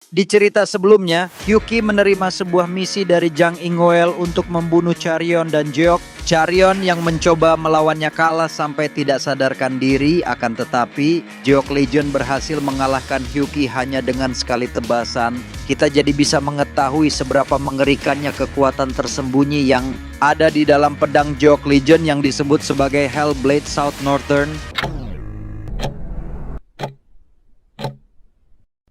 Di cerita sebelumnya, Hyuki menerima sebuah misi dari Jang Ingweol untuk membunuh Charyeon dan Jeok. Charyeon yang mencoba melawannya kalah sampai tidak sadarkan diri, akan tetapi Jeok Legion berhasil mengalahkan Hyuki hanya dengan sekali tebasan. Kita jadi bisa mengetahui seberapa mengerikannya kekuatan tersembunyi yang ada di dalam pedang Jeok Legion yang disebut sebagai Hellblade South Northern.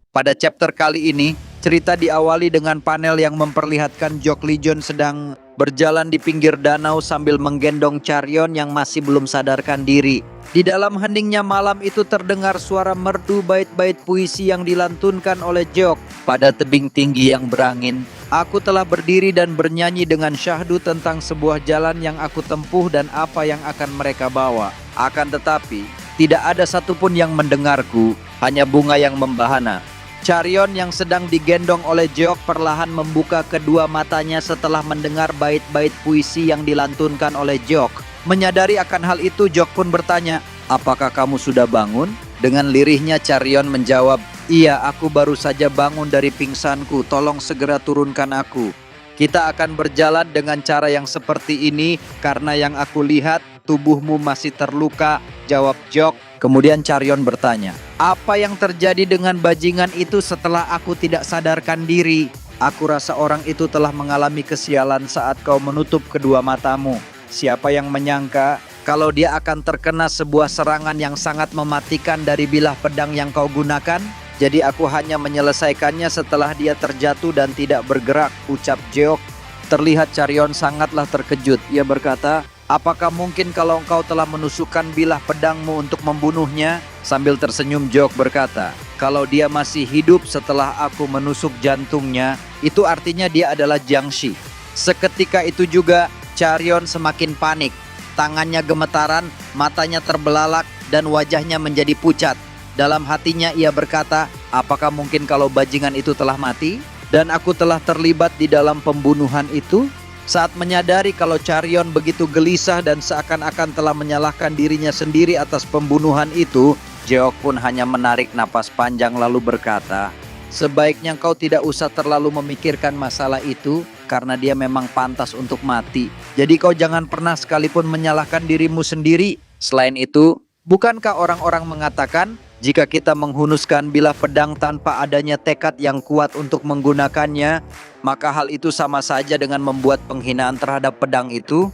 Pada chapter kali ini, cerita diawali dengan panel yang memperlihatkan Jeok Legion sedang berjalan di pinggir danau sambil menggendong Charyeon yang masih belum sadarkan diri. Di dalam heningnya malam itu terdengar suara merdu bait-bait puisi yang dilantunkan oleh Jeok. Pada tebing tinggi yang berangin, aku telah berdiri dan bernyanyi dengan syahdu tentang sebuah jalan yang aku tempuh dan apa yang akan mereka bawa. Akan tetapi, tidak ada satupun yang mendengarku, hanya bunga yang membahana. Charyeon yang sedang digendong oleh Jeok perlahan membuka kedua matanya setelah mendengar bait-bait puisi yang dilantunkan oleh Jeok. Menyadari akan hal itu, Jeok pun bertanya, "Apakah kamu sudah bangun?" Dengan lirihnya Charyeon menjawab, "Iya, aku baru saja bangun dari pingsanku, tolong segera turunkan aku." "Kita akan berjalan dengan cara yang seperti ini karena yang aku lihat tubuhmu masih terluka," jawab Jeok. Kemudian Charyeon bertanya, "Apa yang terjadi dengan bajingan itu setelah aku tidak sadarkan diri? Aku rasa orang itu telah mengalami kesialan saat kau menutup kedua matamu. Siapa yang menyangka kalau dia akan terkena sebuah serangan yang sangat mematikan dari bilah pedang yang kau gunakan? Jadi aku hanya menyelesaikannya setelah dia terjatuh dan tidak bergerak," ucap Jeok. Terlihat Charyeon sangatlah terkejut. Ia berkata, "Apakah mungkin kalau engkau telah menusukkan bilah pedangmu untuk membunuhnya?" Sambil tersenyum Jeok berkata, "Kalau dia masih hidup setelah aku menusuk jantungnya, itu artinya dia adalah Jiangshi." Seketika itu juga Charyeon semakin panik. Tangannya gemetaran, matanya terbelalak, dan wajahnya menjadi pucat. Dalam hatinya ia berkata, "Apakah mungkin kalau bajingan itu telah mati? Dan aku telah terlibat di dalam pembunuhan itu?" Saat menyadari kalau Charyeon begitu gelisah dan seakan-akan telah menyalahkan dirinya sendiri atas pembunuhan itu, Jeok pun hanya menarik napas panjang lalu berkata, "Sebaiknya kau tidak usah terlalu memikirkan masalah itu karena dia memang pantas untuk mati. Jadi kau jangan pernah sekalipun menyalahkan dirimu sendiri. Selain itu, bukankah orang-orang mengatakan jika kita menghunuskan bilah pedang tanpa adanya tekad yang kuat untuk menggunakannya, maka hal itu sama saja dengan membuat penghinaan terhadap pedang itu?"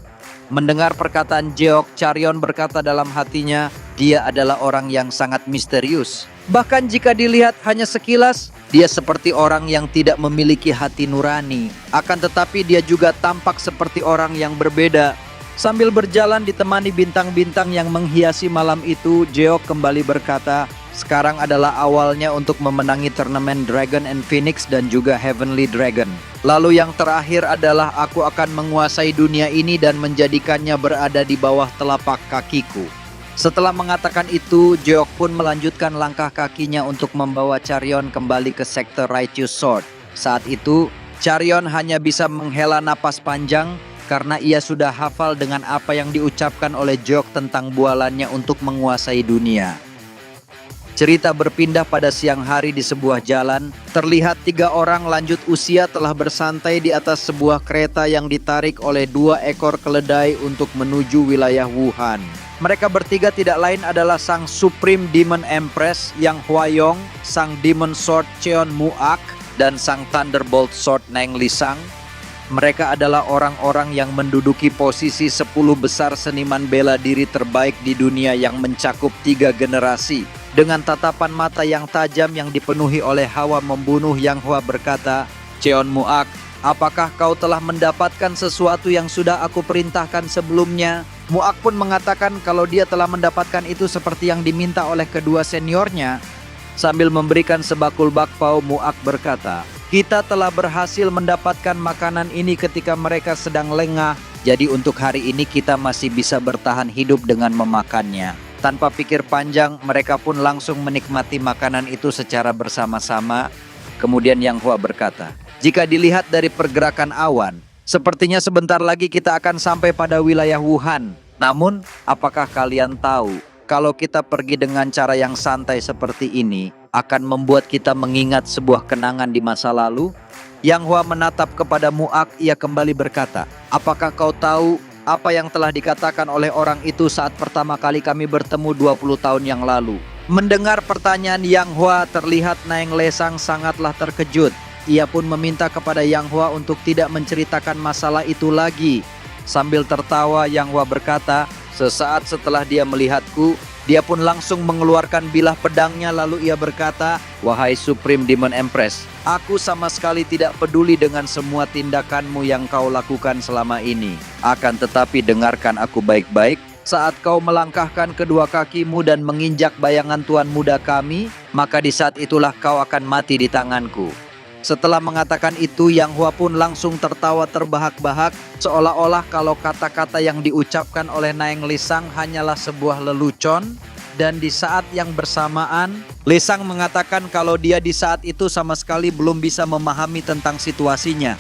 Mendengar perkataan Jeok, Charyeon berkata dalam hatinya, dia adalah orang yang sangat misterius. Bahkan jika dilihat hanya sekilas, dia seperti orang yang tidak memiliki hati nurani. Akan tetapi dia juga tampak seperti orang yang berbeda. Sambil berjalan ditemani bintang-bintang yang menghiasi malam itu, Jeok kembali berkata, "Sekarang adalah awalnya untuk memenangi turnamen Dragon and Phoenix dan juga Heavenly Dragon. Lalu yang terakhir adalah aku akan menguasai dunia ini dan menjadikannya berada di bawah telapak kakiku." Setelah mengatakan itu, Jeok pun melanjutkan langkah kakinya untuk membawa Charyeon kembali ke sektor Righteous Sword. Saat itu, Charyeon hanya bisa menghela napas panjang karena ia sudah hafal dengan apa yang diucapkan oleh Jeok tentang bualannya untuk menguasai dunia. Cerita berpindah pada siang hari di sebuah jalan. Terlihat 3 orang lanjut usia telah bersantai di atas sebuah kereta yang ditarik oleh 2 ekor keledai untuk menuju wilayah Wuhan. Mereka bertiga tidak lain adalah sang Supreme Demon Empress Yang Hwayong, sang Demon Sword Cheon Muak, dan sang Thunderbolt Sword Neng Lisang. Mereka adalah orang-orang yang menduduki posisi 10 besar seniman bela diri terbaik di dunia yang mencakup 3 generasi. Dengan tatapan mata yang tajam yang dipenuhi oleh hawa membunuh, Yang Hwa berkata, "Cheon Muak, apakah kau telah mendapatkan sesuatu yang sudah aku perintahkan sebelumnya?" Muak pun mengatakan kalau dia telah mendapatkan itu seperti yang diminta oleh kedua seniornya. Sambil memberikan sebakul bakpao, Muak berkata, "Kita telah berhasil mendapatkan makanan ini ketika mereka sedang lengah. Jadi untuk hari ini kita masih bisa bertahan hidup dengan memakannya." Tanpa pikir panjang, mereka pun langsung menikmati makanan itu secara bersama-sama. Kemudian Yang Hua berkata, "Jika dilihat dari pergerakan awan, sepertinya sebentar lagi kita akan sampai pada wilayah Wuhan. Namun, apakah kalian tahu Kalau kita pergi dengan cara yang santai seperti ini, akan membuat kita mengingat sebuah kenangan di masa lalu. Yang Hua menatap kepada Muak, ia kembali berkata, "Apakah kau tahu apa yang telah dikatakan oleh orang itu saat pertama kali kami bertemu 20 tahun yang lalu?" Mendengar pertanyaan Yang Hua, terlihat Naeng Lesang sangatlah terkejut. Ia pun meminta kepada Yang Hua untuk tidak menceritakan masalah itu lagi. Sambil tertawa, Yang Hua berkata, "Sesaat setelah dia melihatku, dia pun langsung mengeluarkan bilah pedangnya lalu ia berkata, 'Wahai Supreme Demon Empress, aku sama sekali tidak peduli dengan semua tindakanmu yang kau lakukan selama ini. Akan tetapi dengarkan aku baik-baik. Saat kau melangkahkan kedua kakimu dan menginjak bayangan Tuan Muda kami, maka di saat itulah kau akan mati di tanganku.'" Setelah mengatakan itu, Yang Hua pun langsung tertawa terbahak-bahak, seolah-olah kalau kata-kata yang diucapkan oleh Naeng Lisang hanyalah sebuah lelucon. Dan di saat yang bersamaan, Lisang mengatakan kalau dia di saat itu sama sekali belum bisa memahami tentang situasinya.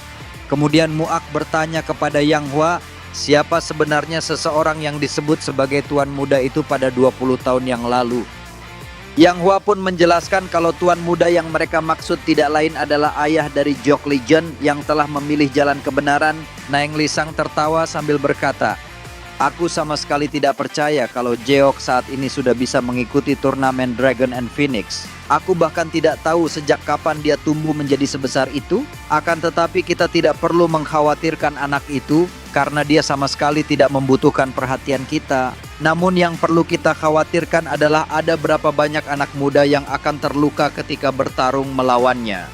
Kemudian Muak bertanya kepada Yang Hua, siapa sebenarnya seseorang yang disebut sebagai Tuan Muda itu pada 20 tahun yang lalu. Yang Hua pun menjelaskan kalau Tuan Muda yang mereka maksud tidak lain adalah ayah dari Jok Legion yang telah memilih jalan kebenaran. Naeng Lisang tertawa sambil berkata, "Aku sama sekali tidak percaya kalau Jeok saat ini sudah bisa mengikuti turnamen Dragon and Phoenix. Aku bahkan tidak tahu sejak kapan dia tumbuh menjadi sebesar itu. Akan tetapi kita tidak perlu mengkhawatirkan anak itu karena dia sama sekali tidak membutuhkan perhatian kita. Namun yang perlu kita khawatirkan adalah ada berapa banyak anak muda yang akan terluka ketika bertarung melawannya."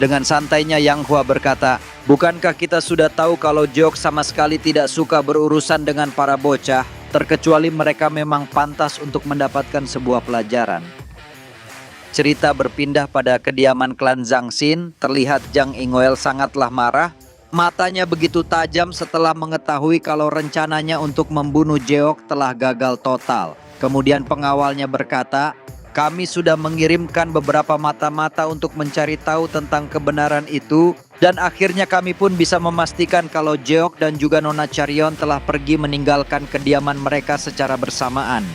Dengan santainya Yang Hua berkata, "Bukankah kita sudah tahu kalau Jeok sama sekali tidak suka berurusan dengan para bocah, terkecuali mereka memang pantas untuk mendapatkan sebuah pelajaran." Cerita berpindah pada kediaman klan Zhang Xin. Terlihat Zhang Yingwei sangatlah marah. Matanya begitu tajam setelah mengetahui kalau rencananya untuk membunuh Jeok telah gagal total. Kemudian pengawalnya berkata, "Kami sudah mengirimkan beberapa mata-mata untuk mencari tahu tentang kebenaran itu, dan akhirnya kami pun bisa memastikan kalau Jeok dan juga Nona Charion telah pergi meninggalkan kediaman mereka secara bersamaan."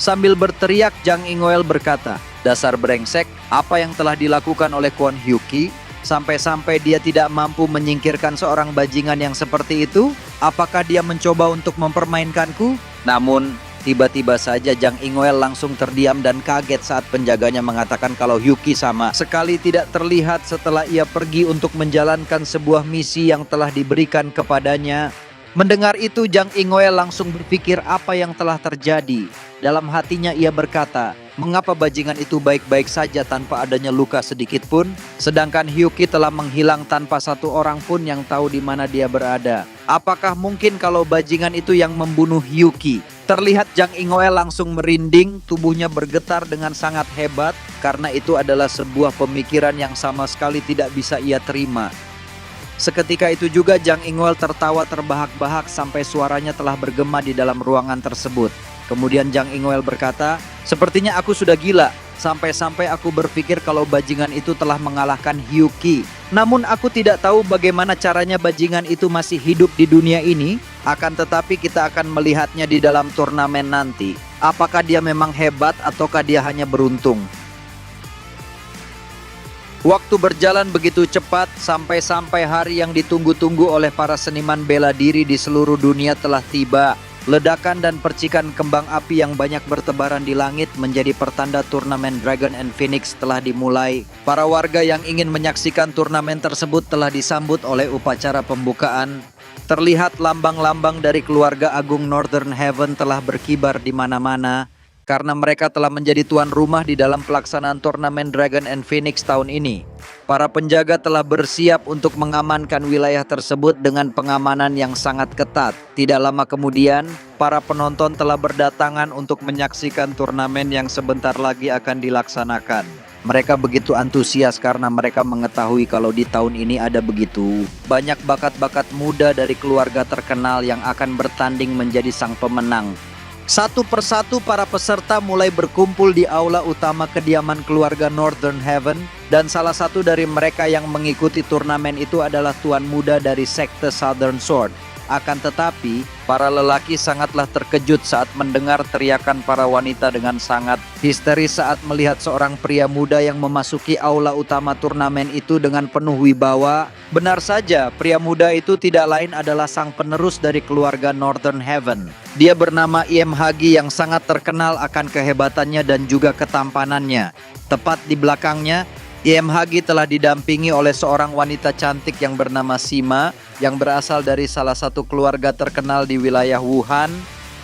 Sambil berteriak, Zhang Yingwei berkata, "Dasar brengsek, apa yang telah dilakukan oleh Kwon Hyuki? Sampai-sampai dia tidak mampu menyingkirkan seorang bajingan yang seperti itu? Apakah dia mencoba untuk mempermainkanku?" Namun tiba-tiba saja Zhang Yingwei langsung terdiam dan kaget saat penjaganya mengatakan kalau Hyuki sama sekali tidak terlihat setelah ia pergi untuk menjalankan sebuah misi yang telah diberikan kepadanya. Mendengar itu, Zhang Yingwei langsung berpikir apa yang telah terjadi. Dalam hatinya ia berkata, mengapa bajingan itu baik-baik saja tanpa adanya luka sedikit pun, sedangkan Hyuki telah menghilang tanpa satu orang pun yang tahu di mana dia berada. Apakah mungkin kalau bajingan itu yang membunuh Hyuki? Terlihat Zhang Yingwei langsung merinding, tubuhnya bergetar dengan sangat hebat karena itu adalah sebuah pemikiran yang sama sekali tidak bisa ia terima. Seketika itu juga Zhang Yingwei tertawa terbahak-bahak sampai suaranya telah bergema di dalam ruangan tersebut. Kemudian Zhang Yingwei berkata, "Sepertinya aku sudah gila. Sampai-sampai aku berpikir kalau bajingan itu telah mengalahkan Hyuki. Namun aku tidak tahu bagaimana caranya bajingan itu masih hidup di dunia ini. Akan tetapi kita akan melihatnya di dalam turnamen nanti. Apakah dia memang hebat ataukah dia hanya beruntung?" Waktu berjalan begitu cepat, sampai-sampai hari yang ditunggu-tunggu oleh para seniman bela diri di seluruh dunia telah tiba. Ledakan dan percikan kembang api yang banyak bertebaran di langit menjadi pertanda turnamen Dragon and Phoenix telah dimulai. Para warga yang ingin menyaksikan turnamen tersebut telah disambut oleh upacara pembukaan. Terlihat lambang-lambang dari keluarga agung Northern Heaven telah berkibar di mana-mana, karena mereka telah menjadi tuan rumah di dalam pelaksanaan turnamen Dragon and Phoenix tahun ini. Para penjaga telah bersiap untuk mengamankan wilayah tersebut dengan pengamanan yang sangat ketat. Tidak lama kemudian, para penonton telah berdatangan untuk menyaksikan turnamen yang sebentar lagi akan dilaksanakan. Mereka begitu antusias karena mereka mengetahui kalau di tahun ini ada begitu banyak bakat-bakat muda dari keluarga terkenal yang akan bertanding menjadi sang pemenang. Satu persatu para peserta mulai berkumpul di aula utama kediaman keluarga Northern Heaven, dan salah satu dari mereka yang mengikuti turnamen itu adalah tuan muda dari sekte Southern Sword. Akan tetapi, para lelaki sangatlah terkejut saat mendengar teriakan para wanita dengan sangat histeris saat melihat seorang pria muda yang memasuki aula utama turnamen itu dengan penuh wibawa. Benar saja, pria muda itu tidak lain adalah sang penerus dari keluarga Northern Heaven. Dia bernama Iem Hagi yang sangat terkenal akan kehebatannya dan juga ketampanannya. Tepat di belakangnya, Iem Hagi telah didampingi oleh seorang wanita cantik yang bernama Sima yang berasal dari salah satu keluarga terkenal di wilayah Wuhan.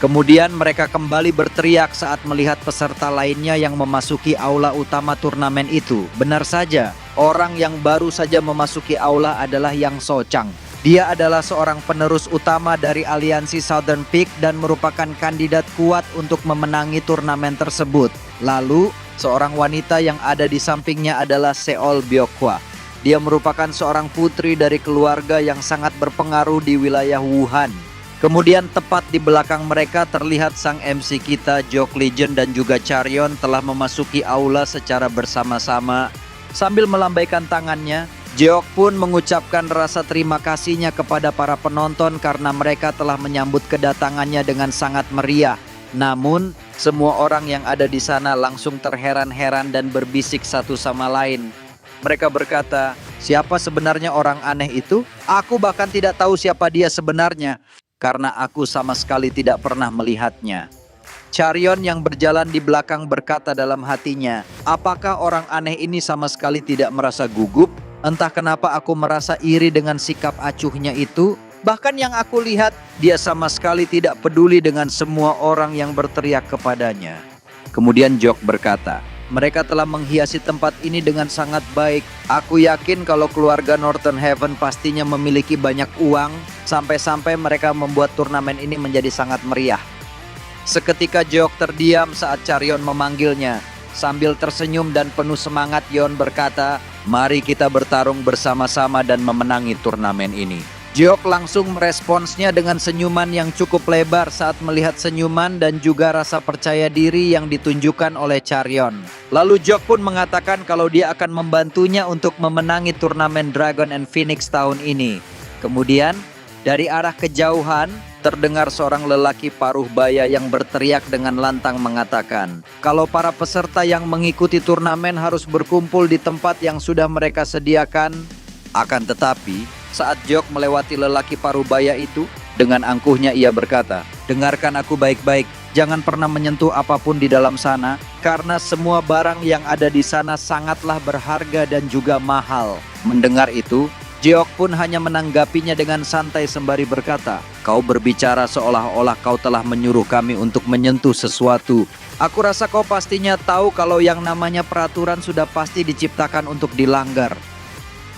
Kemudian mereka kembali berteriak saat melihat peserta lainnya yang memasuki aula utama turnamen itu. Benar saja, orang yang baru saja memasuki aula adalah Yang Sochang. Dia adalah seorang penerus utama dari aliansi Southern Peak dan merupakan kandidat kuat untuk memenangi turnamen tersebut. Lalu, seorang wanita yang ada di sampingnya adalah Seol Byeokwa. Dia merupakan seorang putri dari keluarga yang sangat berpengaruh di wilayah Wuhan. Kemudian tepat di belakang mereka terlihat sang MC kita, Jok Legend dan juga Charyon telah memasuki aula secara bersama-sama. Sambil melambaikan tangannya, Jeok pun mengucapkan rasa terima kasihnya kepada para penonton karena mereka telah menyambut kedatangannya dengan sangat meriah. Namun, semua orang yang ada di sana langsung terheran-heran dan berbisik satu sama lain. Mereka berkata, "Siapa sebenarnya orang aneh itu? Aku bahkan tidak tahu siapa dia sebenarnya, karena aku sama sekali tidak pernah melihatnya." Charyon yang berjalan di belakang berkata dalam hatinya, "Apakah orang aneh ini sama sekali tidak merasa gugup? Entah kenapa aku merasa iri dengan sikap acuhnya itu. Bahkan yang aku lihat, dia sama sekali tidak peduli dengan semua orang yang berteriak kepadanya." Kemudian Jok berkata, "Mereka telah menghiasi tempat ini dengan sangat baik. Aku yakin kalau keluarga Northern Heaven pastinya memiliki banyak uang, sampai-sampai mereka membuat turnamen ini menjadi sangat meriah." Seketika Jok terdiam saat Charyon memanggilnya. Sambil tersenyum dan penuh semangat, Yeon berkata, "Mari kita bertarung bersama-sama dan memenangi turnamen ini." Jeok langsung meresponsnya dengan senyuman yang cukup lebar saat melihat senyuman dan juga rasa percaya diri yang ditunjukkan oleh Charyon. Lalu Jeok pun mengatakan kalau dia akan membantunya untuk memenangi turnamen Dragon and Phoenix tahun ini. Kemudian, dari arah kejauhan, terdengar seorang lelaki paruh baya yang berteriak dengan lantang mengatakan, kalau para peserta yang mengikuti turnamen harus berkumpul di tempat yang sudah mereka sediakan. Akan tetapi, saat Jok melewati lelaki parubaya itu, dengan angkuhnya ia berkata, "Dengarkan aku baik-baik, jangan pernah menyentuh apapun di dalam sana, karena semua barang yang ada di sana sangatlah berharga dan juga mahal." Mendengar itu, Jeok pun hanya menanggapinya dengan santai sembari berkata, "Kau berbicara seolah-olah kau telah menyuruh kami untuk menyentuh sesuatu. Aku rasa kau pastinya tahu kalau yang namanya peraturan sudah pasti diciptakan untuk dilanggar."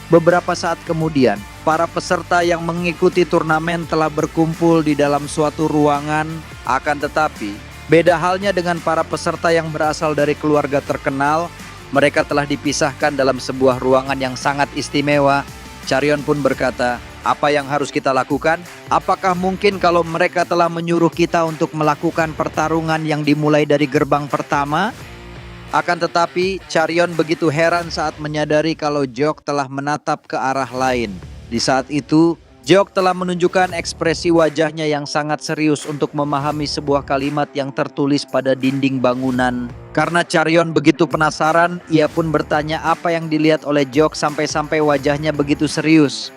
Beberapa saat kemudian, para peserta yang mengikuti turnamen telah berkumpul di dalam suatu ruangan. Akan tetapi, beda halnya dengan para peserta yang berasal dari keluarga terkenal. Mereka telah dipisahkan dalam sebuah ruangan yang sangat istimewa. Charyon pun berkata, "Apa yang harus kita lakukan? Apakah mungkin kalau mereka telah menyuruh kita untuk melakukan pertarungan yang dimulai dari gerbang pertama?" Akan tetapi, Charyon begitu heran saat menyadari kalau Jok telah menatap ke arah lain. Di saat itu, Jok telah menunjukkan ekspresi wajahnya yang sangat serius untuk memahami sebuah kalimat yang tertulis pada dinding bangunan. Karena Charyon begitu penasaran, ia pun bertanya apa yang dilihat oleh Jok sampai-sampai wajahnya begitu serius.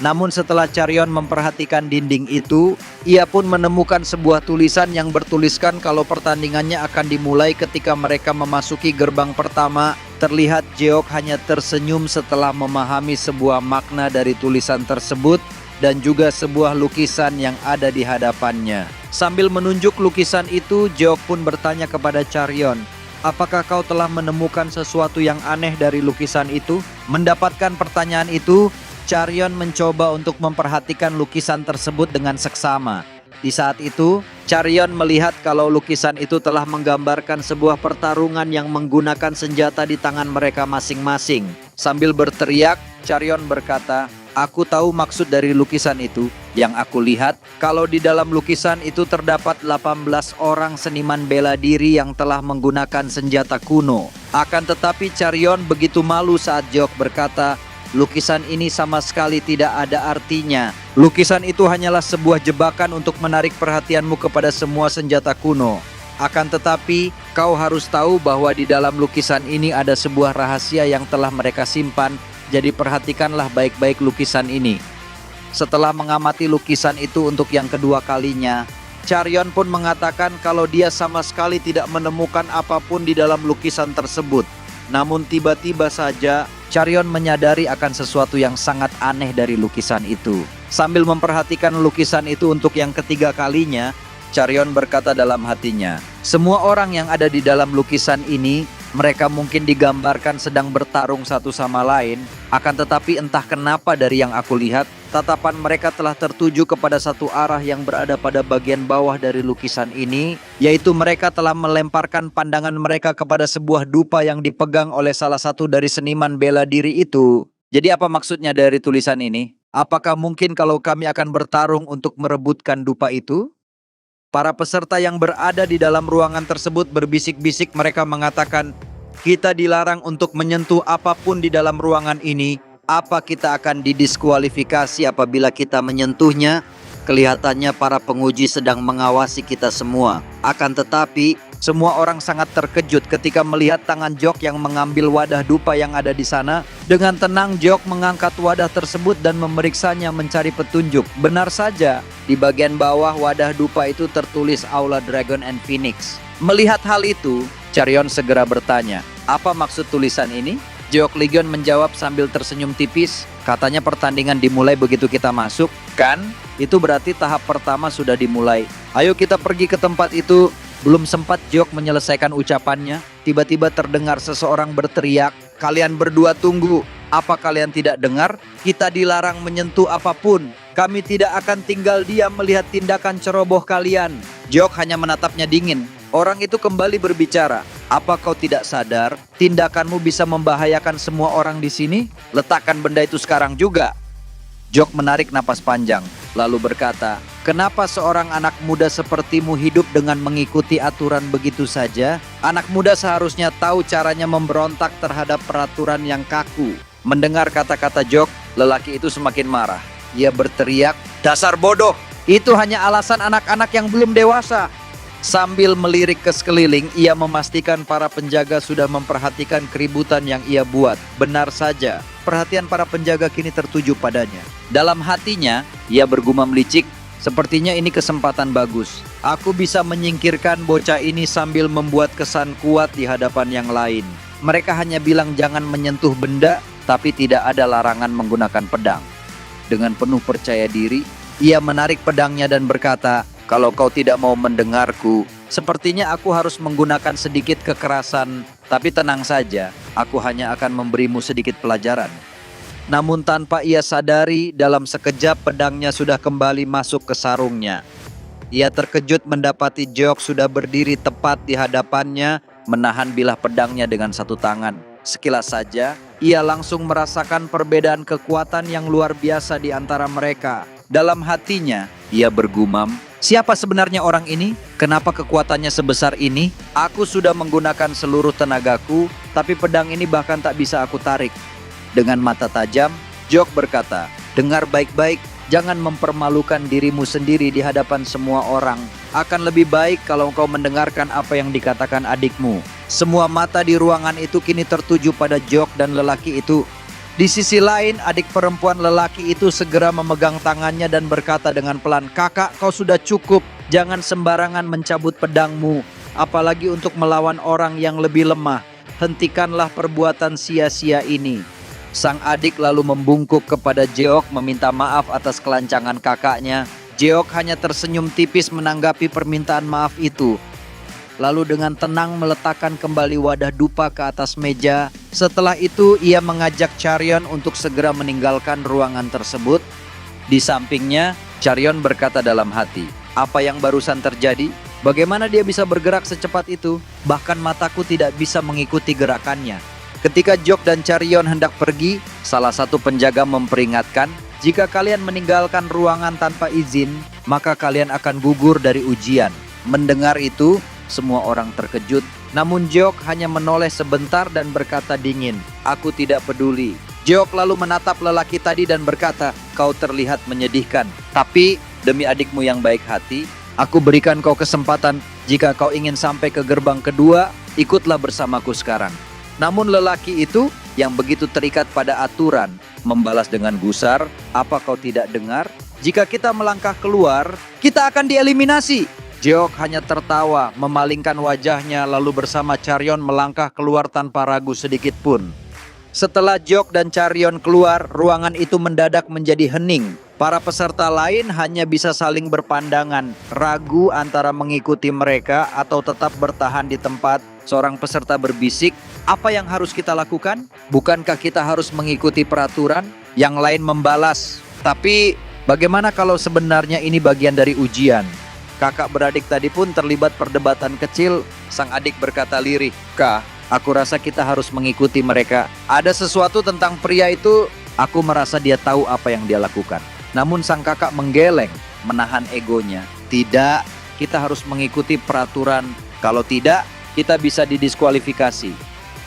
Namun setelah Charyon memperhatikan dinding itu, ia pun menemukan sebuah tulisan yang bertuliskan kalau pertandingannya akan dimulai ketika mereka memasuki gerbang pertama. Terlihat Jeok hanya tersenyum setelah memahami sebuah makna dari tulisan tersebut dan juga sebuah lukisan yang ada di hadapannya. Sambil menunjuk lukisan itu, Jeok pun bertanya kepada Charyon, "Apakah kau telah menemukan sesuatu yang aneh dari lukisan itu?" Mendapatkan pertanyaan itu, Charyon mencoba untuk memperhatikan lukisan tersebut dengan seksama. Di saat itu, Charyon melihat kalau lukisan itu telah menggambarkan sebuah pertarungan yang menggunakan senjata di tangan mereka masing-masing. Sambil berteriak, Charyon berkata, "Aku tahu maksud dari lukisan itu. Yang aku lihat, kalau di dalam lukisan itu terdapat 18 orang seniman bela diri yang telah menggunakan senjata kuno." Akan tetapi Charyon begitu malu saat Jeok berkata, "Lukisan ini sama sekali tidak ada artinya. Lukisan itu hanyalah sebuah jebakan untuk menarik perhatianmu kepada semua senjata kuno. Akan tetapi, kau harus tahu bahwa di dalam lukisan ini ada sebuah rahasia yang telah mereka simpan, jadi perhatikanlah baik-baik lukisan ini. Setelah mengamati lukisan itu untuk yang kedua kalinya, Charyon pun mengatakan kalau dia sama sekali tidak menemukan apapun di dalam lukisan tersebut. Namun tiba-tiba saja, Charyon menyadari akan sesuatu yang sangat aneh dari lukisan itu. Sambil memperhatikan lukisan itu untuk yang ketiga kalinya, Charyon berkata dalam hatinya, semua orang yang ada di dalam lukisan ini, mereka mungkin digambarkan sedang bertarung satu sama lain, akan tetapi entah kenapa dari yang aku lihat, tatapan mereka telah tertuju kepada satu arah yang berada pada bagian bawah dari lukisan ini, yaitu mereka telah melemparkan pandangan mereka kepada sebuah dupa yang dipegang oleh salah satu dari seniman bela diri itu. Jadi apa maksudnya dari tulisan ini? Apakah mungkin kalau kami akan bertarung untuk merebutkan dupa itu? Para peserta yang berada di dalam ruangan tersebut berbisik-bisik, mereka mengatakan, kita dilarang untuk menyentuh apapun di dalam ruangan ini. Apa kita akan didiskualifikasi apabila kita menyentuhnya? Kelihatannya para penguji sedang mengawasi kita semua. Akan tetapi, semua orang sangat terkejut ketika melihat tangan Jok yang mengambil wadah dupa yang ada di sana. Dengan tenang, Jok mengangkat wadah tersebut dan memeriksanya mencari petunjuk. Benar saja, di bagian bawah wadah dupa itu tertulis Aula Dragon and Phoenix. Melihat hal itu, Charyon segera bertanya, apa maksud tulisan ini? Jok Legion menjawab sambil tersenyum tipis, katanya pertandingan dimulai begitu kita masuk, kan? Itu berarti tahap pertama sudah dimulai. Ayo kita pergi ke tempat itu. Belum sempat Jok menyelesaikan ucapannya, tiba-tiba terdengar seseorang berteriak, kalian berdua tunggu. Apa kalian tidak dengar? Kita dilarang menyentuh apapun. Kami tidak akan tinggal diam melihat tindakan ceroboh kalian. Jok hanya menatapnya dingin. Orang itu kembali berbicara. Apa kau tidak sadar? Tindakanmu bisa membahayakan semua orang di sini? Letakkan benda itu sekarang juga. Jok menarik napas panjang, lalu berkata, kenapa seorang anak muda sepertimu hidup dengan mengikuti aturan begitu saja? Anak muda seharusnya tahu caranya memberontak terhadap peraturan yang kaku. Mendengar kata-kata Jok, lelaki itu semakin marah. Ia berteriak, dasar bodoh, itu hanya alasan anak-anak yang belum dewasa. Sambil melirik ke sekeliling, ia memastikan para penjaga sudah memperhatikan keributan yang ia buat. Benar saja, perhatian para penjaga kini tertuju padanya. Dalam hatinya, ia bergumam licik, sepertinya ini kesempatan bagus. Aku bisa menyingkirkan bocah ini sambil membuat kesan kuat di hadapan yang lain. Mereka hanya bilang jangan menyentuh benda, tapi tidak ada larangan menggunakan pedang. Dengan penuh percaya diri, ia menarik pedangnya dan berkata, kalau kau tidak mau mendengarku, sepertinya aku harus menggunakan sedikit kekerasan. Tapi tenang saja, aku hanya akan memberimu sedikit pelajaran. Namun tanpa ia sadari, dalam sekejap pedangnya sudah kembali masuk ke sarungnya. Ia terkejut mendapati Jok sudah berdiri tepat di hadapannya, menahan bilah pedangnya dengan satu tangan. Sekilas saja, ia langsung merasakan perbedaan kekuatan yang luar biasa di antara mereka. Dalam hatinya, ia bergumam, siapa sebenarnya orang ini? Kenapa kekuatannya sebesar ini? Aku sudah menggunakan seluruh tenagaku, tapi pedang ini bahkan tak bisa aku tarik. Dengan mata tajam, Jok berkata, dengar baik-baik, jangan mempermalukan dirimu sendiri di hadapan semua orang. Akan lebih baik kalau kau mendengarkan apa yang dikatakan adikmu. Semua mata di ruangan itu kini tertuju pada Jok dan lelaki itu. Di sisi lain, adik perempuan lelaki itu segera memegang tangannya dan berkata dengan pelan, kakak, kau sudah cukup, jangan sembarangan mencabut pedangmu, apalagi untuk melawan orang yang lebih lemah. Hentikanlah perbuatan sia-sia ini. Sang adik lalu membungkuk kepada Jeok meminta maaf atas kelancangan kakaknya. Jeok hanya tersenyum tipis menanggapi permintaan maaf itu. Lalu dengan tenang meletakkan kembali wadah dupa ke atas meja. Setelah itu ia mengajak Charyon untuk segera meninggalkan ruangan tersebut. Di sampingnya, Charyon berkata dalam hati, apa yang barusan terjadi? Bagaimana dia bisa bergerak secepat itu? Bahkan mataku tidak bisa mengikuti gerakannya. Ketika Jok dan Charyon hendak pergi, salah satu penjaga memperingatkan, jika kalian meninggalkan ruangan tanpa izin, maka kalian akan gugur dari ujian. Mendengar itu, semua orang terkejut, namun Jok hanya menoleh sebentar dan berkata dingin, aku tidak peduli. Jeok lalu menatap lelaki tadi dan berkata, "Kau terlihat menyedihkan. Tapi demi adikmu yang baik hati, aku berikan kau kesempatan. Jika kau ingin sampai ke gerbang kedua, ikutlah bersamaku sekarang." Namun lelaki itu yang begitu terikat pada aturan membalas dengan gusar, "Apa kau tidak dengar? Jika kita melangkah keluar, kita akan dieliminasi." Jeok hanya tertawa, memalingkan wajahnya lalu bersama Charyon melangkah keluar tanpa ragu sedikit pun. Setelah Jeok dan Charyon keluar, ruangan itu mendadak menjadi hening. Para peserta lain hanya bisa saling berpandangan, ragu antara mengikuti mereka atau tetap bertahan di tempat. Seorang peserta berbisik, "Apa yang harus kita lakukan? Bukankah kita harus mengikuti peraturan?" Yang lain membalas, "Tapi bagaimana kalau sebenarnya ini bagian dari ujian?" Kakak beradik tadi pun terlibat perdebatan kecil. Sang adik berkata lirih, "Kak, aku rasa kita harus mengikuti mereka. Ada sesuatu tentang pria itu, aku merasa dia tahu apa yang dia lakukan." Namun sang kakak menggeleng, menahan egonya. "Tidak, kita harus mengikuti peraturan. Kalau tidak, kita bisa didiskualifikasi."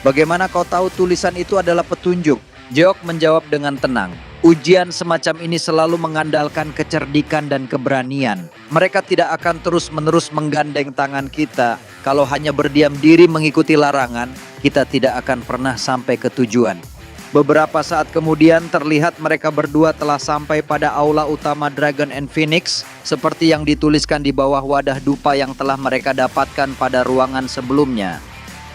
"Bagaimana kau tahu tulisan itu adalah petunjuk?" Jeok menjawab dengan tenang. "Ujian semacam ini selalu mengandalkan kecerdikan dan keberanian. Mereka tidak akan terus-menerus menggandeng tangan kita. Kalau hanya berdiam diri mengikuti larangan, kita tidak akan pernah sampai ke tujuan." Beberapa saat kemudian terlihat mereka berdua telah sampai pada aula utama Dragon and Phoenix, seperti yang dituliskan di bawah wadah dupa yang telah mereka dapatkan pada ruangan sebelumnya.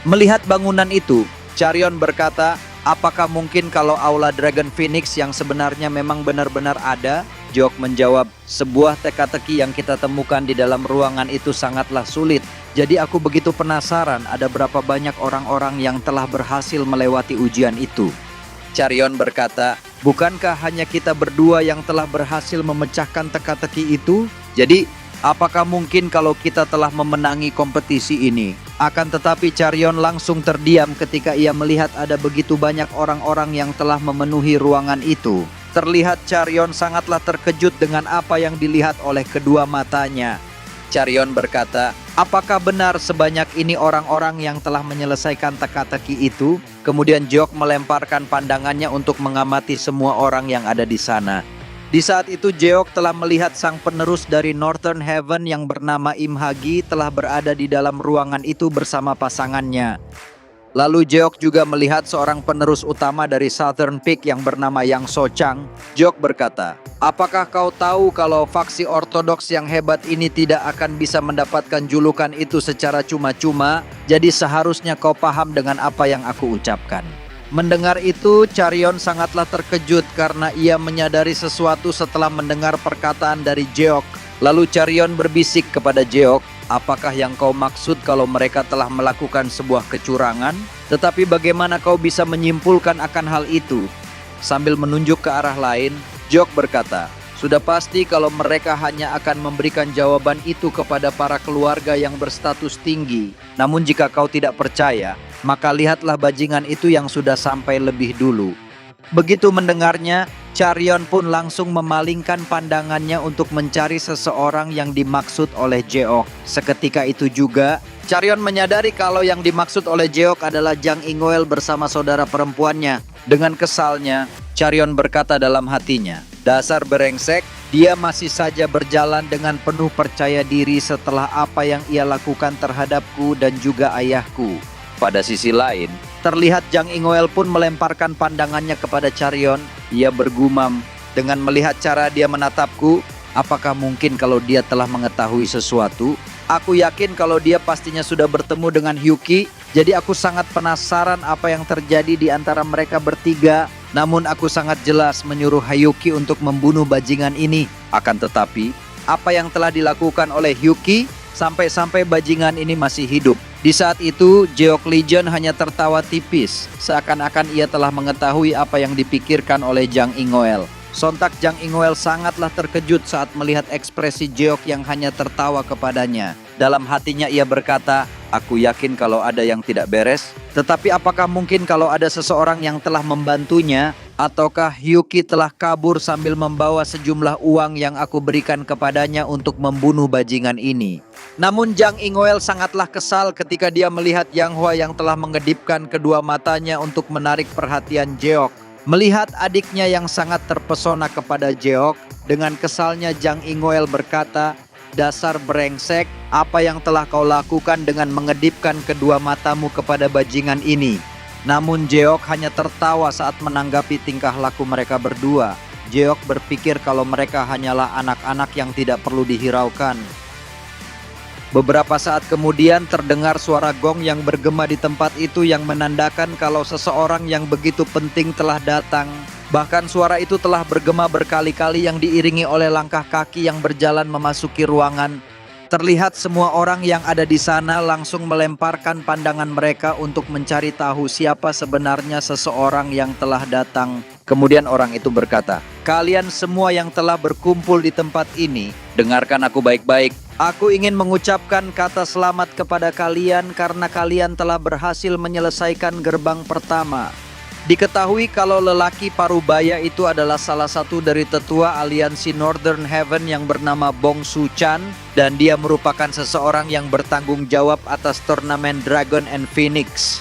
Melihat bangunan itu, Charyon berkata, "Apakah mungkin kalau aula Dragon Phoenix yang sebenarnya memang benar-benar ada?" Jeok menjawab, "Sebuah teka-teki yang kita temukan di dalam ruangan itu sangatlah sulit. Jadi aku begitu penasaran ada berapa banyak orang-orang yang telah berhasil melewati ujian itu." Charyon berkata, "Bukankah hanya kita berdua yang telah berhasil memecahkan teka-teki itu? Jadi, apakah mungkin kalau kita telah memenangi kompetisi ini?" Akan tetapi Charyon langsung terdiam ketika ia melihat ada begitu banyak orang-orang yang telah memenuhi ruangan itu. Terlihat Charyon sangatlah terkejut dengan apa yang dilihat oleh kedua matanya. Charyon berkata, "Apakah benar sebanyak ini orang-orang yang telah menyelesaikan teka-teki itu?" Kemudian Jeok melemparkan pandangannya untuk mengamati semua orang yang ada di sana. Di saat itu Jeok telah melihat sang penerus dari Northern Heaven yang bernama Imhagi telah berada di dalam ruangan itu bersama pasangannya. Lalu Jeok juga melihat seorang penerus utama dari Southern Peak yang bernama Yang Sochang. Jeok berkata, "Apakah kau tahu kalau faksi ortodoks yang hebat ini tidak akan bisa mendapatkan julukan itu secara cuma-cuma? Jadi seharusnya kau paham dengan apa yang aku ucapkan." Mendengar itu, Charyon sangatlah terkejut karena ia menyadari sesuatu setelah mendengar perkataan dari Jeok. Lalu Charyon berbisik kepada Jeok, "Apakah yang kau maksud kalau mereka telah melakukan sebuah kecurangan? Tetapi bagaimana kau bisa menyimpulkan akan hal itu?" Sambil menunjuk ke arah lain, Jeok berkata, "Sudah pasti kalau mereka hanya akan memberikan jawaban itu kepada para keluarga yang berstatus tinggi. Namun jika kau tidak percaya, maka lihatlah bajingan itu yang sudah sampai lebih dulu." Begitu mendengarnya, Charyon pun langsung memalingkan pandangannya untuk mencari seseorang yang dimaksud oleh Jeok. Seketika itu juga, Charyon menyadari kalau yang dimaksud oleh Jeok adalah Jang Ingoel bersama saudara perempuannya. Dengan kesalnya, Charyon berkata dalam hatinya, "Dasar brengsek, dia masih saja berjalan dengan penuh percaya diri setelah apa yang ia lakukan terhadapku dan juga ayahku." Pada sisi lain, terlihat Jang Ingoel pun melemparkan pandangannya kepada Charyon. Ia bergumam, "Dengan melihat cara dia menatapku, apakah mungkin kalau dia telah mengetahui sesuatu? Aku yakin kalau dia pastinya sudah bertemu dengan Hyuki. Jadi aku sangat penasaran apa yang terjadi di antara mereka bertiga. Namun aku sangat jelas menyuruh Hyuki untuk membunuh bajingan ini. Akan tetapi, apa yang telah dilakukan oleh Hyuki sampai-sampai bajingan ini masih hidup." Di saat itu, Jeok Legion hanya tertawa tipis, seakan-akan ia telah mengetahui apa yang dipikirkan oleh Jang Ingoel. Sontak Jang Ingoel sangatlah terkejut saat melihat ekspresi Jeok yang hanya tertawa kepadanya. Dalam hatinya ia berkata, "Aku yakin kalau ada yang tidak beres. Tetapi apakah mungkin kalau ada seseorang yang telah membantunya? Ataukah Hyuki telah kabur sambil membawa sejumlah uang yang aku berikan kepadanya untuk membunuh bajingan ini?" Namun Jang Ingoel sangatlah kesal ketika dia melihat Yang Hua yang telah mengedipkan kedua matanya untuk menarik perhatian Jeok. Melihat adiknya yang sangat terpesona kepada Jeok, dengan kesalnya Jang Ingoel berkata, "Dasar brengsek, apa yang telah kau lakukan dengan mengedipkan kedua matamu kepada bajingan ini?" Namun Jeok hanya tertawa saat menanggapi tingkah laku mereka berdua. Jeok berpikir kalau mereka hanyalah anak-anak yang tidak perlu dihiraukan. Beberapa saat kemudian terdengar suara gong yang bergema di tempat itu yang menandakan kalau seseorang yang begitu penting telah datang. Bahkan suara itu telah bergema berkali-kali yang diiringi oleh langkah kaki yang berjalan memasuki ruangan. Terlihat semua orang yang ada di sana langsung melemparkan pandangan mereka untuk mencari tahu siapa sebenarnya seseorang yang telah datang. Kemudian orang itu berkata, "Kalian semua yang telah berkumpul di tempat ini, dengarkan aku baik-baik. Aku ingin mengucapkan kata selamat kepada kalian karena kalian telah berhasil menyelesaikan gerbang pertama." Diketahui kalau lelaki parubaya itu adalah salah satu dari tetua aliansi Northern Heaven yang bernama Bong Su-chan, dan dia merupakan seseorang yang bertanggung jawab atas turnamen Dragon and Phoenix.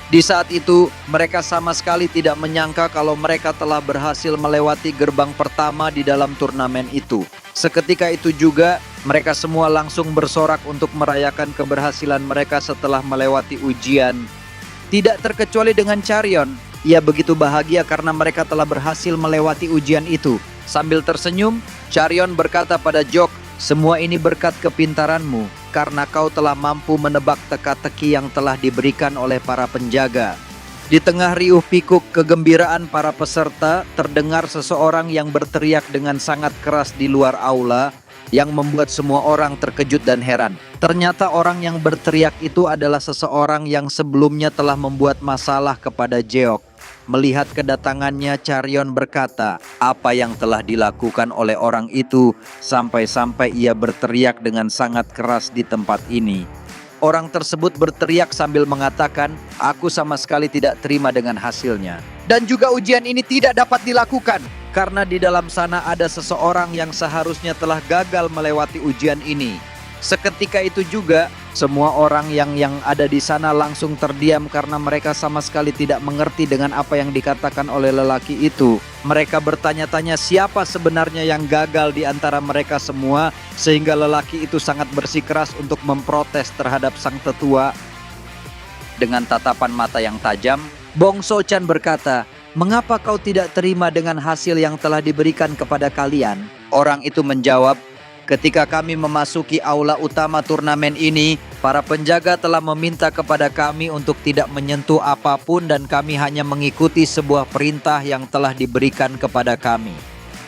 Di saat itu, mereka sama sekali tidak menyangka kalau mereka telah berhasil melewati gerbang pertama di dalam turnamen itu. Seketika itu juga, mereka semua langsung bersorak untuk merayakan keberhasilan mereka setelah melewati ujian. Tidak terkecuali dengan Charion, ia begitu bahagia karena mereka telah berhasil melewati ujian itu. Sambil tersenyum, Charion berkata pada Jok, "Semua ini berkat kepintaranmu, karena kau telah mampu menebak teka-teki yang telah diberikan oleh para penjaga." Di tengah riuh pikuk kegembiraan para peserta, terdengar seseorang yang berteriak dengan sangat keras di luar aula, yang membuat semua orang terkejut dan heran. Ternyata orang yang berteriak itu adalah seseorang yang sebelumnya telah membuat masalah kepada Jeok. Melihat kedatangannya, Charion berkata, apa yang telah dilakukan oleh orang itu sampai-sampai ia berteriak dengan sangat keras di tempat ini. Orang tersebut berteriak sambil mengatakan, "Aku sama sekali tidak terima dengan hasilnya. Dan juga ujian ini tidak dapat dilakukan, karena di dalam sana ada seseorang yang seharusnya telah gagal melewati ujian ini." Seketika itu juga, semua orang yang ada di sana langsung terdiam karena mereka sama sekali tidak mengerti dengan apa yang dikatakan oleh lelaki itu. Mereka bertanya-tanya siapa sebenarnya yang gagal di antara mereka semua, sehingga lelaki itu sangat bersikeras untuk memprotes terhadap sang tetua. Dengan tatapan mata yang tajam, Bong So-chan berkata, "Mengapa kau tidak terima dengan hasil yang telah diberikan kepada kalian?" Orang itu menjawab, "Ketika kami memasuki aula utama turnamen ini, para penjaga telah meminta kepada kami untuk tidak menyentuh apapun dan kami hanya mengikuti sebuah perintah yang telah diberikan kepada kami."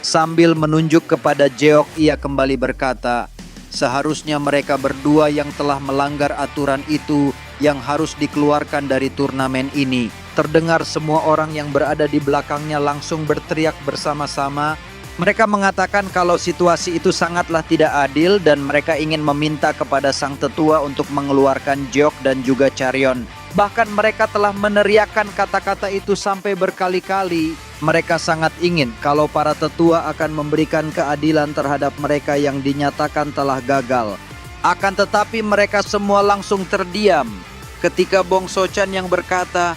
Sambil menunjuk kepada Jeok, ia kembali berkata, "Seharusnya mereka berdua yang telah melanggar aturan itu yang harus dikeluarkan dari turnamen ini." Terdengar semua orang yang berada di belakangnya langsung berteriak bersama-sama. Mereka mengatakan kalau situasi itu sangatlah tidak adil dan mereka ingin meminta kepada sang tetua untuk mengeluarkan Jeok dan juga Charion. Bahkan mereka telah meneriakkan kata-kata itu sampai berkali-kali. Mereka sangat ingin kalau para tetua akan memberikan keadilan terhadap mereka yang dinyatakan telah gagal. Akan tetapi mereka semua langsung terdiam ketika Bong So-chan yang berkata,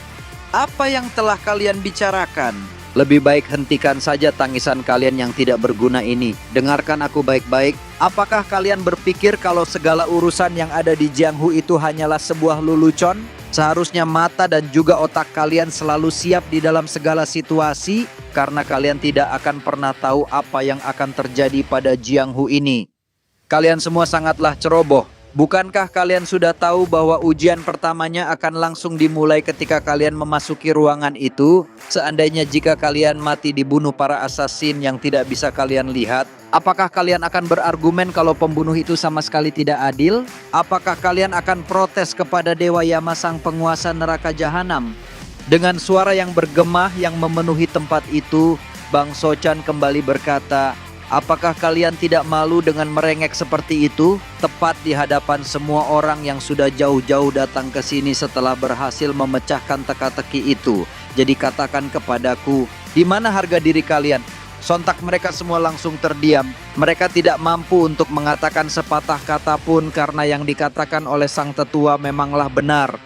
"Apa yang telah kalian bicarakan? Lebih baik hentikan saja tangisan kalian yang tidak berguna ini. Dengarkan aku baik-baik. Apakah kalian berpikir kalau segala urusan yang ada di Jianghu itu hanyalah sebuah lelucon? Seharusnya mata dan juga otak kalian selalu siap di dalam segala situasi, karena kalian tidak akan pernah tahu apa yang akan terjadi pada Jianghu ini. Kalian semua sangatlah ceroboh. Bukankah kalian sudah tahu bahwa ujian pertamanya akan langsung dimulai ketika kalian memasuki ruangan itu? Seandainya jika kalian mati dibunuh para asasin yang tidak bisa kalian lihat, apakah kalian akan berargumen kalau pembunuh itu sama sekali tidak adil? Apakah kalian akan protes kepada Dewa Yama sang penguasa neraka jahanam?" Dengan suara yang bergema yang memenuhi tempat itu, Bang So-chan kembali berkata, "Apakah kalian tidak malu dengan merengek seperti itu? Tepat di hadapan semua orang yang sudah jauh-jauh datang ke sini setelah berhasil memecahkan teka-teki itu. Jadi katakan kepadaku, di mana harga diri kalian?" Sontak mereka semua langsung terdiam. Mereka tidak mampu untuk mengatakan sepatah kata pun karena yang dikatakan oleh sang tetua memanglah benar.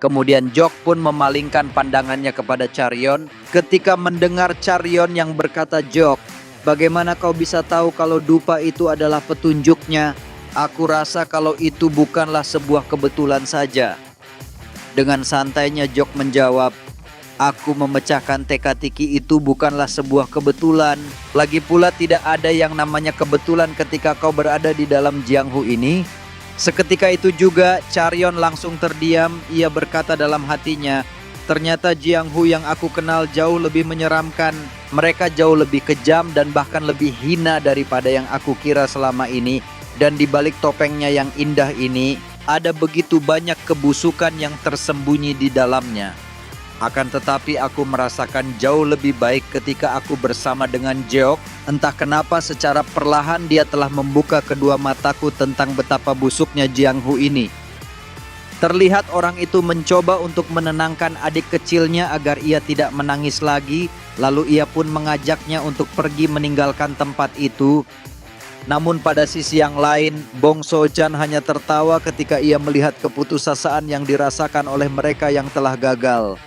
Kemudian Jok pun memalingkan pandangannya kepada Charyon. Ketika mendengar Charyon yang berkata, "Jok, bagaimana kau bisa tahu kalau dupa itu adalah petunjuknya? Aku rasa kalau itu bukanlah sebuah kebetulan saja." Dengan santainya Jok menjawab, "Aku memecahkan teka-teki itu bukanlah sebuah kebetulan. Lagi pula tidak ada yang namanya kebetulan ketika kau berada di dalam Jianghu ini." Seketika itu juga Charyon langsung terdiam. Ia berkata dalam hatinya, "Ternyata Jianghu yang aku kenal jauh lebih menyeramkan. Mereka jauh lebih kejam dan bahkan lebih hina daripada yang aku kira selama ini. Dan di balik topengnya yang indah ini, ada begitu banyak kebusukan yang tersembunyi di dalamnya. Akan tetapi aku merasakan jauh lebih baik ketika aku bersama dengan Jeok. Entah kenapa secara perlahan dia telah membuka kedua mataku tentang betapa busuknya Jianghu ini." Terlihat orang itu mencoba untuk menenangkan adik kecilnya agar ia tidak menangis lagi. Lalu ia pun mengajaknya untuk pergi meninggalkan tempat itu. Namun pada sisi yang lain, Bong Sochan hanya tertawa ketika ia melihat keputusasaan yang dirasakan oleh mereka yang telah gagal.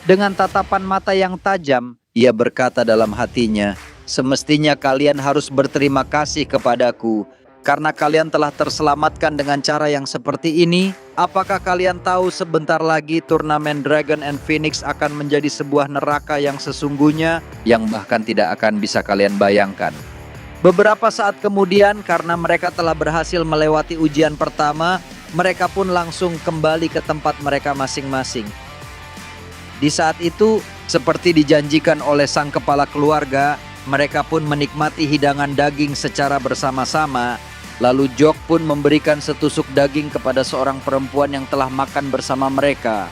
Dengan tatapan mata yang tajam, ia berkata dalam hatinya, "Semestinya kalian harus berterima kasih kepadaku, karena kalian telah terselamatkan dengan cara yang seperti ini. Apakah kalian tahu sebentar lagi turnamen Dragon and Phoenix akan menjadi sebuah neraka yang sesungguhnya, yang bahkan tidak akan bisa kalian bayangkan." Beberapa saat kemudian, karena mereka telah berhasil melewati ujian pertama, mereka pun langsung kembali ke tempat mereka masing-masing. Di saat itu, seperti dijanjikan oleh sang kepala keluarga, mereka pun menikmati hidangan daging secara bersama-sama. Lalu Jok pun memberikan setusuk daging kepada seorang perempuan yang telah makan bersama mereka.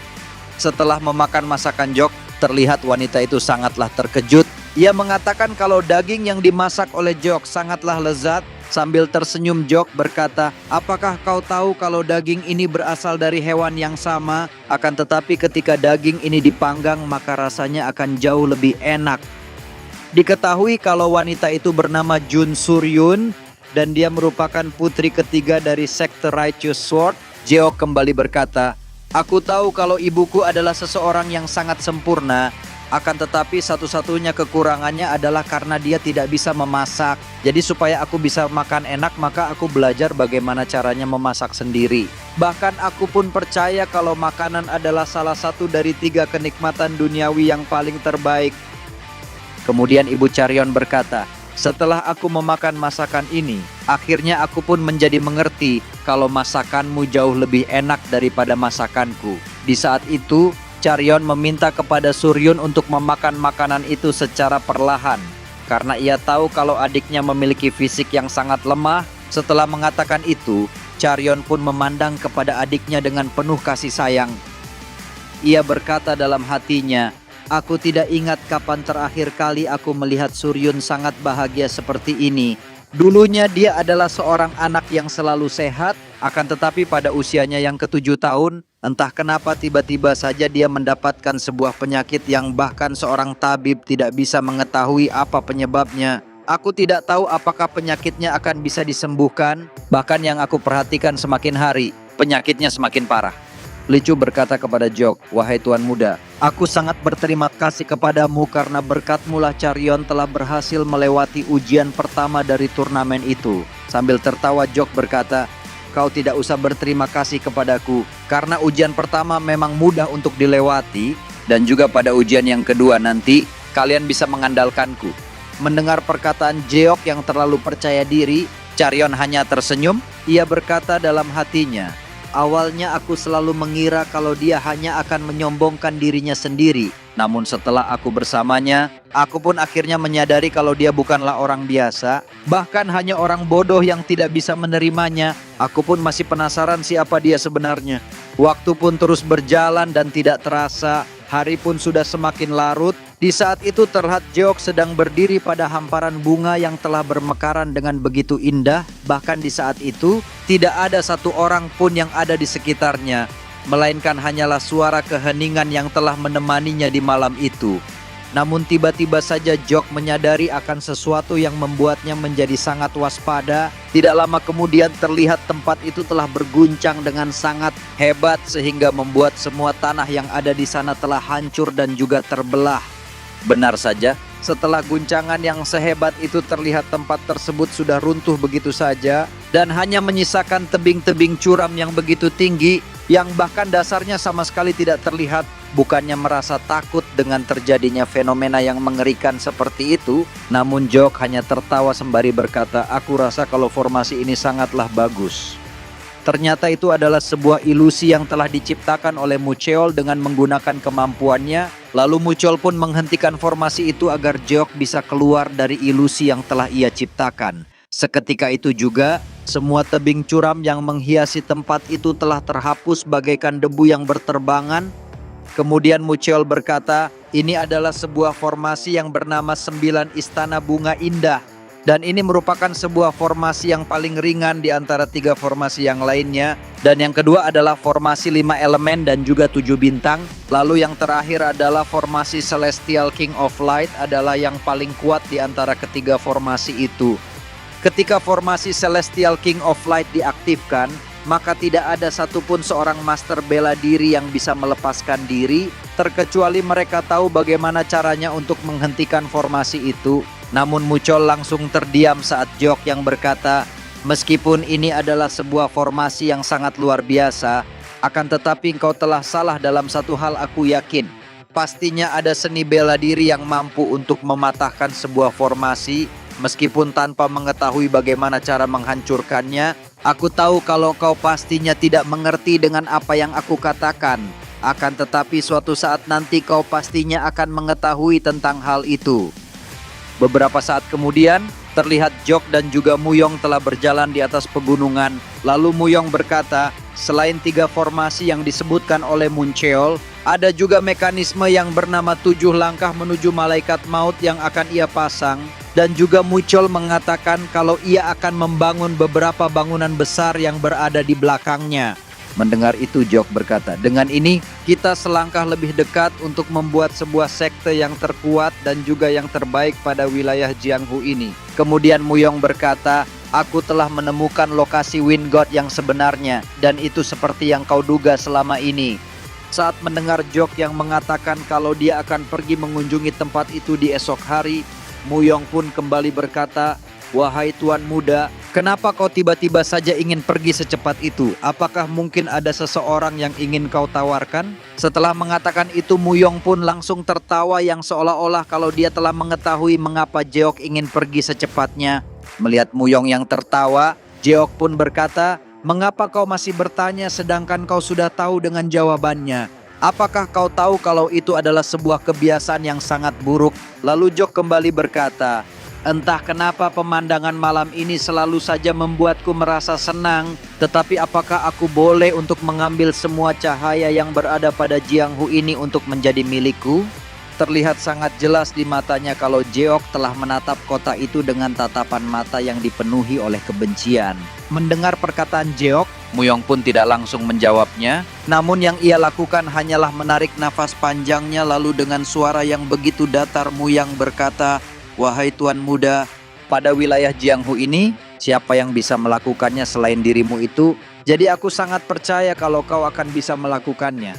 Setelah memakan masakan Jok, terlihat wanita itu sangatlah terkejut. Ia mengatakan kalau daging yang dimasak oleh Jok sangatlah lezat. Sambil tersenyum Jok berkata, "Apakah kau tahu kalau daging ini berasal dari hewan yang sama? Akan tetapi ketika daging ini dipanggang maka rasanya akan jauh lebih enak." Diketahui kalau wanita itu bernama Jun Suryun dan dia merupakan putri ketiga dari sekte Righteous Sword. Jeok kembali berkata, "Aku tahu kalau ibuku adalah seseorang yang sangat sempurna. Akan tetapi satu-satunya kekurangannya adalah karena dia tidak bisa memasak. Jadi supaya aku bisa makan enak maka aku belajar bagaimana caranya memasak sendiri. Bahkan aku pun percaya kalau makanan adalah salah satu dari 3 kenikmatan duniawi yang paling terbaik." Kemudian Ibu Charyon berkata, "Setelah aku memakan masakan ini, akhirnya aku pun menjadi mengerti kalau masakanmu jauh lebih enak daripada masakanku." Di saat itu, Charyon meminta kepada Suryun untuk memakan makanan itu secara perlahan. Karena ia tahu kalau adiknya memiliki fisik yang sangat lemah. Setelah mengatakan itu, Charyon pun memandang kepada adiknya dengan penuh kasih sayang. Ia berkata dalam hatinya, "Aku tidak ingat kapan terakhir kali aku melihat Suryun sangat bahagia seperti ini. Dulunya dia adalah seorang anak yang selalu sehat, akan tetapi pada usianya yang ke-7 tahun, entah kenapa tiba-tiba saja dia mendapatkan sebuah penyakit yang bahkan seorang tabib tidak bisa mengetahui apa penyebabnya. Aku tidak tahu apakah penyakitnya akan bisa disembuhkan, bahkan yang aku perhatikan semakin hari, penyakitnya semakin parah." Li Chu berkata kepada Jok, "Wahai Tuan Muda, aku sangat berterima kasih kepadamu karena berkatmu lah Charyon telah berhasil melewati ujian pertama dari turnamen itu." Sambil tertawa Jok berkata, "Kau tidak usah berterima kasih kepadaku, karena ujian pertama memang mudah untuk dilewati, dan juga pada ujian yang kedua nanti, kalian bisa mengandalkanku." Mendengar perkataan Jeok yang terlalu percaya diri, Charyon hanya tersenyum. Ia berkata dalam hatinya, "Awalnya aku selalu mengira kalau dia hanya akan menyombongkan dirinya sendiri. Namun setelah aku bersamanya, aku pun akhirnya menyadari kalau dia bukanlah orang biasa. Bahkan hanya orang bodoh yang tidak bisa menerimanya. Aku pun masih penasaran siapa dia sebenarnya." Waktu pun terus berjalan dan tidak terasa. Hari pun sudah semakin larut. Di saat itu terlihat Jeok sedang berdiri pada hamparan bunga yang telah bermekaran dengan begitu indah. Bahkan di saat itu, tidak ada satu orang pun yang ada di sekitarnya, melainkan hanyalah suara keheningan yang telah menemaninya di malam itu. Namun tiba-tiba saja Jok menyadari akan sesuatu yang membuatnya menjadi sangat waspada. Tidak lama kemudian terlihat tempat itu telah berguncang dengan sangat hebat sehingga membuat semua tanah yang ada di sana telah hancur dan juga terbelah. Benar saja, setelah guncangan yang sehebat itu terlihat tempat tersebut sudah runtuh begitu saja dan hanya menyisakan tebing-tebing curam yang begitu tinggi yang bahkan dasarnya sama sekali tidak terlihat. Bukannya merasa takut dengan terjadinya fenomena yang mengerikan seperti itu, namun Jok hanya tertawa sembari berkata, "Aku rasa kalau formasi ini sangatlah bagus." Ternyata itu adalah sebuah ilusi yang telah diciptakan oleh Mucheol dengan menggunakan kemampuannya. Lalu Mucheol pun menghentikan formasi itu agar Jok bisa keluar dari ilusi yang telah ia ciptakan. Seketika itu juga, semua tebing curam yang menghiasi tempat itu telah terhapus bagaikan debu yang berterbangan. Kemudian Mucheol berkata, ini adalah sebuah formasi yang bernama 9 Istana Bunga Indah. Dan ini merupakan sebuah formasi yang paling ringan di antara 3 formasi yang lainnya. Dan yang kedua adalah formasi 5 elemen dan juga 7 bintang. Lalu yang terakhir adalah formasi Celestial King of Light adalah yang paling kuat di antara ketiga formasi itu. Ketika formasi Celestial King of Light diaktifkan, maka tidak ada satupun seorang master bela diri yang bisa melepaskan diri, terkecuali mereka tahu bagaimana caranya untuk menghentikan formasi itu. Namun Mucheol langsung terdiam saat Jok yang berkata, meskipun ini adalah sebuah formasi yang sangat luar biasa, akan tetapi engkau telah salah dalam satu hal aku yakin. Pastinya ada seni bela diri yang mampu untuk mematahkan sebuah formasi, meskipun tanpa mengetahui bagaimana cara menghancurkannya. Aku tahu kalau kau pastinya tidak mengerti dengan apa yang aku katakan. Akan tetapi suatu saat nanti kau pastinya akan mengetahui tentang hal itu. Beberapa saat kemudian, terlihat Jok dan juga Muyong telah berjalan di atas pegunungan. Lalu Muyong berkata, selain 3 formasi yang disebutkan oleh Mucheol, ada juga mekanisme yang bernama 7 langkah menuju malaikat maut yang akan ia pasang. Dan juga Mucheol mengatakan kalau ia akan membangun beberapa bangunan besar yang berada di belakangnya. Mendengar itu Jok berkata, dengan ini kita selangkah lebih dekat untuk membuat sebuah sekte yang terkuat dan juga yang terbaik pada wilayah Jianghu ini. Kemudian Muyong berkata, aku telah menemukan lokasi Wind God yang sebenarnya dan itu seperti yang kau duga selama ini. Saat mendengar Jok yang mengatakan kalau dia akan pergi mengunjungi tempat itu di esok hari, Muyong pun kembali berkata, wahai tuan muda, kenapa kau tiba-tiba saja ingin pergi secepat itu? Apakah mungkin ada seseorang yang ingin kau tawarkan? Setelah mengatakan itu, Muyong pun langsung tertawa yang seolah-olah kalau dia telah mengetahui mengapa Jeok ingin pergi secepatnya. Melihat Muyong yang tertawa, Jeok pun berkata, mengapa kau masih bertanya sedangkan kau sudah tahu dengan jawabannya? Apakah kau tahu kalau itu adalah sebuah kebiasaan yang sangat buruk? Lalu Jok kembali berkata, entah kenapa pemandangan malam ini selalu saja membuatku merasa senang. Tetapi apakah aku boleh untuk mengambil semua cahaya yang berada pada Jianghu ini untuk menjadi milikku? Terlihat sangat jelas di matanya kalau Jeok telah menatap kota itu dengan tatapan mata yang dipenuhi oleh kebencian. Mendengar perkataan Jeok, Muyong pun tidak langsung menjawabnya. Namun yang ia lakukan hanyalah menarik nafas panjangnya lalu dengan suara yang begitu datar Muyang berkata, wahai tuan muda, pada wilayah Jianghu ini, siapa yang bisa melakukannya selain dirimu itu? Jadi aku sangat percaya kalau kau akan bisa melakukannya.